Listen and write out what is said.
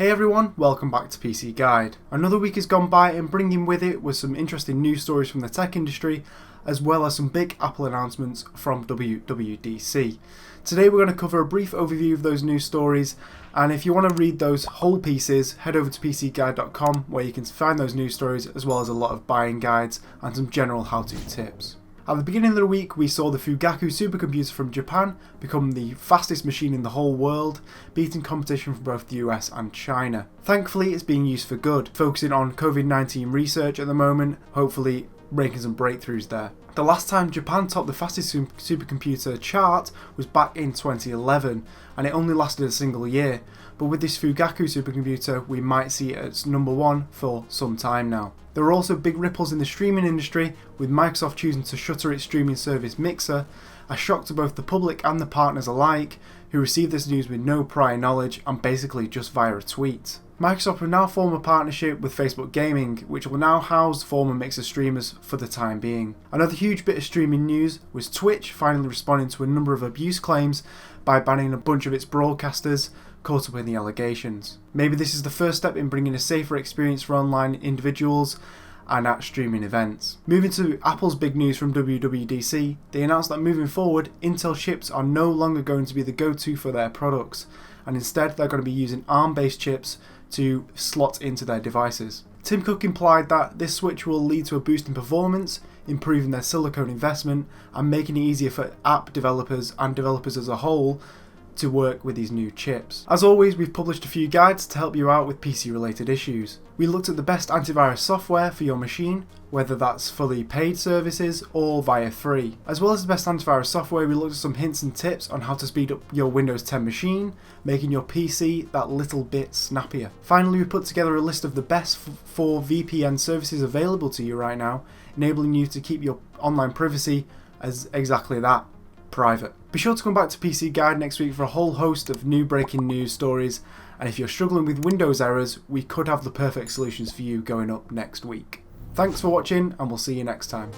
Hey everyone, welcome back to PC Guide. Another week has gone by and bringing with it was some interesting news stories from the tech industry as well as some big Apple announcements from WWDC. Today we're going to cover a brief overview of those news stories, and if you want to read those whole pieces, head over to PCGuide.com where you can find those news stories as well as a lot of buying guides and some general how-to tips. At the beginning of the week, we saw the Fugaku supercomputer from Japan become the fastest machine in the whole world, beating competition from both the US and China. Thankfully, it's being used for good, focusing on COVID-19 research at the moment, hopefully making some breakthroughs there. The last time Japan topped the fastest supercomputer chart was back in 2011, and it only lasted a single year. But with this Fugaku supercomputer, we might see it as number one for some time now. There are also big ripples in the streaming industry, with Microsoft choosing to shutter its streaming service Mixer, a shock to both the public and the partners alike, who received this news with no prior knowledge and basically just via a tweet. Microsoft will now form a partnership with Facebook Gaming, which will now house former Mixer streamers for the time being. Another huge bit of streaming news was Twitch finally responding to a number of abuse claims by banning a bunch of its broadcasters caught up in the allegations. Maybe this is the first step in bringing a safer experience for online individuals and at streaming events. Moving to Apple's big news from WWDC, they announced that moving forward, Intel chips are no longer going to be the go-to for their products, and instead they're going to be using ARM-based chips to slot into their devices. Tim Cook implied that this switch will lead to a boost in performance, improving their silicone investment, and making it easier for app developers and developers as a whole to work with these new chips. As always, we've published a few guides to help you out with PC related issues. We looked at the best antivirus software for your machine, whether that's fully paid services or via free. As well as the best antivirus software, we looked at some hints and tips on how to speed up your Windows 10 machine, making your PC that little bit snappier. Finally, we put together a list of the best 4 VPN services available to you right now, enabling you to keep your online privacy as exactly that, private. Be sure to come back to PC Guide next week for a whole host of new breaking news stories, and if you're struggling with Windows errors, we could have the perfect solutions for you going up next week. Thanks for watching, and we'll see you next time.